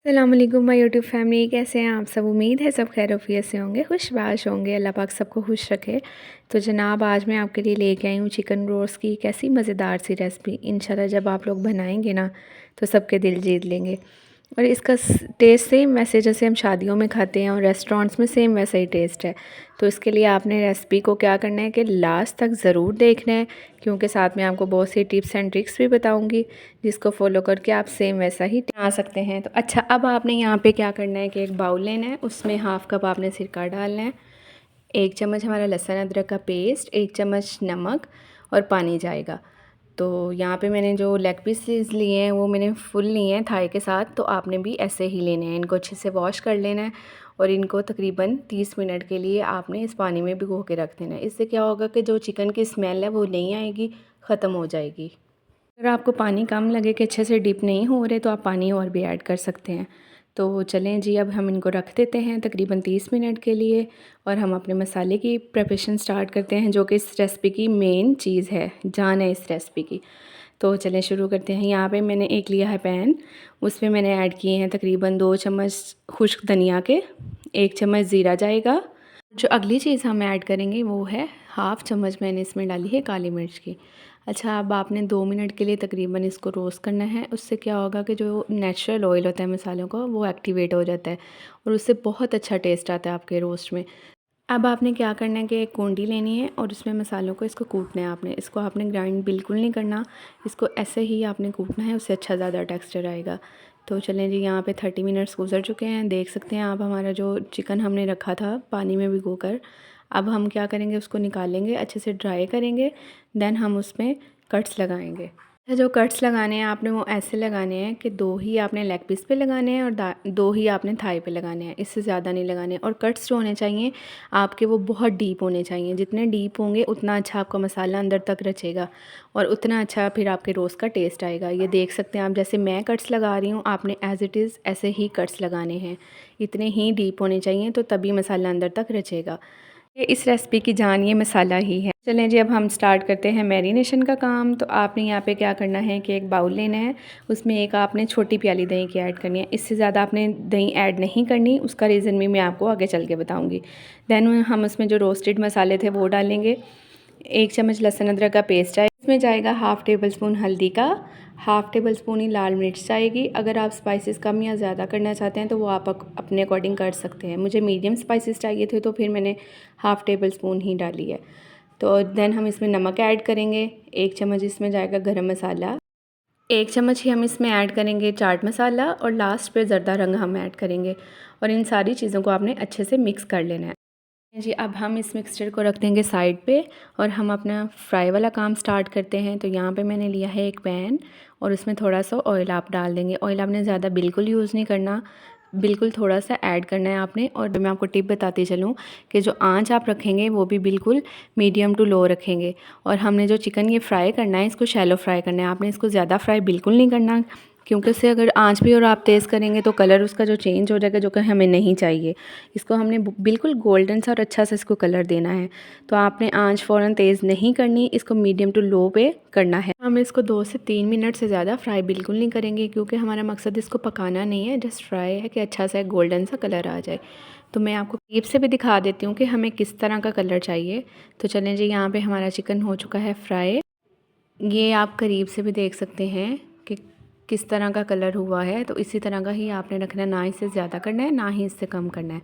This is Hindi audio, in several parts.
अस्सलाम वालेकुम माय यूट्यूब फैमिली, कैसे हैं आप सब। उम्मीद है सब खैरियत से होंगे, खुशबाश होंगे। अल्लाह पाक सबको खुश रखे। तो जनाब, आज मैं आपके लिए लेके आई हूँ चिकन रोस्ट की कैसी मज़ेदार सी रेसिपी। इंशाल्लाह जब आप लोग बनाएंगे ना तो सबके दिल जीत लेंगे। और इसका टेस्ट सेम वैसे जैसे हम शादियों में खाते हैं और रेस्टोरेंट्स में सेम वैसा ही टेस्ट है। तो इसके लिए आपने रेसिपी को क्या करना है कि लास्ट तक ज़रूर देखना है, क्योंकि साथ में आपको बहुत सी टिप्स एंड ट्रिक्स भी बताऊंगी जिसको फॉलो करके आप सेम वैसा ही बना सकते हैं। तो अच्छा, अब आपने यहाँ पे क्या करना है कि एक बाउल लेना है, उसमें हाफ़ कप आपने सिरका डालना है, 1 चम्मच हमारा लहसुन अदरक का पेस्ट, 1 चम्मच नमक और पानी जाएगा। तो यहाँ पे मैंने जो लेग पीसेस लिए हैं वो मैंने फुल लिए हैं थाई के साथ। तो आपने भी ऐसे ही लेने हैं। इनको अच्छे से वॉश कर लेना है और इनको तकरीबन 30 मिनट के लिए आपने इस पानी में भिगो के रख देना है। इससे क्या होगा कि जो चिकन की स्मेल है वो नहीं आएगी, ख़त्म हो जाएगी। अगर आपको पानी कम लगे कि अच्छे से डिप नहीं हो रहे तो आप पानी और भी ऐड कर सकते हैं। तो चलें जी, अब हम इनको रख देते हैं तकरीबन 30 मिनट के लिए और हम अपने मसाले की प्रिपरेशन स्टार्ट करते हैं, जो कि इस रेसिपी की मेन चीज़ है, जान है इस रेसिपी की। तो चलें शुरू करते हैं। यहाँ पे मैंने एक लिया है पैन, उसमें मैंने ऐड किए हैं तकरीबन 2 चम्मच खुश्क धनिया के, 1 चम्मच ज़ीरा जाएगा। जो अगली चीज़ हम ऐड करेंगे वो है हाफ़ चम्मच मैंने इसमें डाली है काली मिर्च की। अच्छा, अब आपने 2 मिनट के लिए तकरीबन इसको रोस्ट करना है। उससे क्या होगा कि जो नेचुरल ऑयल होता है मसालों का वो एक्टिवेट हो जाता है और उससे बहुत अच्छा टेस्ट आता है आपके रोस्ट में। अब आपने क्या करना है कि एक कूंडी लेनी है और उसमें मसालों को इसको कूटना है आपने। इसको आपने ग्राइंड बिल्कुल नहीं करना, इसको ऐसे ही आपने कूटना है, उससे अच्छा ज़्यादा टेक्सचर आएगा। तो चलें जी, यहाँ पे 30 मिनट्स गुजर चुके हैं। देख सकते हैं आप हमारा जो चिकन हमने रखा था पानी में भिगोकर। अब हम क्या करेंगे, उसको निकालेंगे, अच्छे से ड्राई करेंगे, देन हम उसमें कट्स लगाएंगे। जो कट्स लगाने हैं आपने वो ऐसे लगाने हैं कि 2 ही आपने लेग पीस पे लगाने हैं और 2 ही आपने थाई पे लगाने हैं, इससे ज़्यादा नहीं लगाने। और कट्स जो होने चाहिए आपके वो बहुत डीप होने चाहिए। जितने डीप होंगे उतना अच्छा आपका मसाला अंदर तक रचेगा और उतना अच्छा फिर आपके रोस्ट का टेस्ट आएगा। ये देख सकते हैं आप, जैसे मैं कट्स लगा रही हूँ आपने एज़ इट इज़ ऐसे ही कट्स लगाने हैं। इतने ही डीप होने चाहिए तो तभी मसाला अंदर तक रचेगा। ये इस रेसिपी की जान ये मसाला ही है। चलें जी, अब हम स्टार्ट करते हैं मैरिनेशन का काम। तो आपने यहाँ पे क्या करना है कि एक बाउल लेना है, उसमें एक आपने छोटी प्याली दही की ऐड करनी है। इससे ज़्यादा आपने दही ऐड नहीं करनी, उसका रीज़न भी मैं आपको आगे चल के बताऊँगी। दैन हम उसमें जो रोस्टेड मसाले थे वो डालेंगे, 1 चम्मच लहसुन अदरक का पेस्ट आएगा, इसमें जाएगा हाफ़ टेबल स्पून हल्दी का, हाफ़ टेबल स्पून ही लाल मिर्च जाएगी। अगर आप स्पाइसेस कम या ज़्यादा करना चाहते हैं तो वो आप अपने अकॉर्डिंग कर सकते हैं। मुझे मीडियम स्पाइसेस चाहिए थे तो फिर मैंने हाफ़ टेबल स्पून ही डाली है। तो देन हम इसमें नमक ऐड करेंगे, 1 चम्मच इसमें जाएगा गरम मसाला, 1 चम्मच ही हम इसमें ऐड करेंगे चाट मसाला और लास्ट पे ज़रदा रंग हम ऐड करेंगे। और इन सारी चीज़ों को आपने अच्छे से मिक्स कर लेना है जी। अब हम इस मिक्सचर को रख देंगे साइड पे और हम अपना फ्राई वाला काम स्टार्ट करते हैं। तो यहाँ पे मैंने लिया है एक पैन और उसमें थोड़ा सा ऑयल आप डाल देंगे। ऑयल आपने ज़्यादा बिल्कुल यूज़ नहीं करना, बिल्कुल थोड़ा सा ऐड करना है आपने। और मैं आपको टिप बताती चलूँ कि जो आंच आप रखेंगे वो भी बिल्कुल मीडियम टू लो रखेंगे। और हमने जो चिकन ये फ्राई करना है इसको शैलो फ्राई करना है, आपने इसको ज़्यादा फ्राई बिल्कुल नहीं करना, क्योंकि उससे अगर आंच भी और आप तेज़ करेंगे तो कलर उसका जो चेंज हो जाएगा, जो कि हमें नहीं चाहिए। इसको हमने बिल्कुल गोल्डन सा और अच्छा सा इसको कलर देना है। तो आपने आंच फ़ौरन तेज़ नहीं करनी, इसको मीडियम टू लो पे करना है। हम इसको 2 से 3 मिनट से ज़्यादा फ्राई बिल्कुल नहीं करेंगे, क्योंकि हमारा मकसद इसको पकाना नहीं है, जस्ट फ्राई है कि अच्छा सा गोल्डन सा कलर आ जाए। तो मैं आपको करीब से भी दिखा देती हूँ कि हमें किस तरह का कलर चाहिए। तो चलें जी, यहाँ पे हमारा चिकन हो चुका है फ्राई। ये आप करीब से भी देख सकते हैं कि किस तरह का कलर हुआ है। तो इसी तरह का ही आपने रखना है, ना इससे ज़्यादा करना है ना ही इससे कम करना है।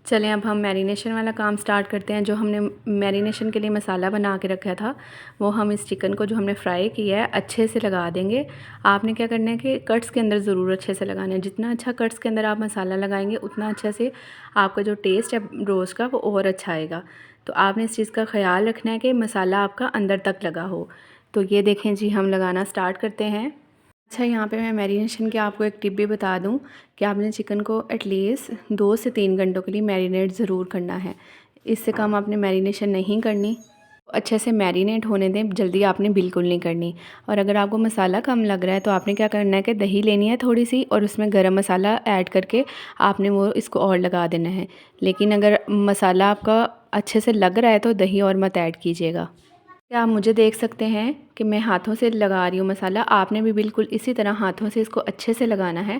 चलें अब हम मैरिनेशन वाला काम स्टार्ट करते हैं। जो हमने मैरिनेशन के लिए मसाला बना के रखा था वो हम इस चिकन को जो हमने फ्राई किया है अच्छे से लगा देंगे। आपने क्या करना है कि कट्स के अंदर ज़रूर अच्छे से लगाना है। जितना अच्छा कट्स के अंदर आप मसाला लगाएंगे उतना अच्छा से आपका जो टेस्ट है रोस्ट का वो और अच्छा आएगा। तो आपने इस चीज़ का ख़्याल रखना है कि मसाला आपका अंदर तक लगा हो। तो ये देखें जी, हम लगाना स्टार्ट करते हैं। अच्छा, यहाँ पे मैं मैरिनेशन की आपको एक टिप भी बता दूँ कि आपने चिकन को एटलीस्ट 2 से 3 घंटों के लिए मैरिनेट ज़रूर करना है। इससे कम आपने मैरिनेशन नहीं करनी। अच्छे से मैरिनेट होने दें, जल्दी आपने बिल्कुल नहीं करनी। और अगर आपको मसाला कम लग रहा है तो आपने क्या करना है कि दही लेनी है थोड़ी सी और उसमें गरम मसाला ऐड करके आपने वो इसको और लगा देना है। लेकिन अगर मसाला आपका अच्छे से लग रहा है तो दही और मत ऐड कीजिएगा। क्या आप मुझे देख सकते हैं कि मैं हाथों से लगा रही हूँ मसाला, आपने भी बिल्कुल इसी तरह हाथों से इसको अच्छे से लगाना है।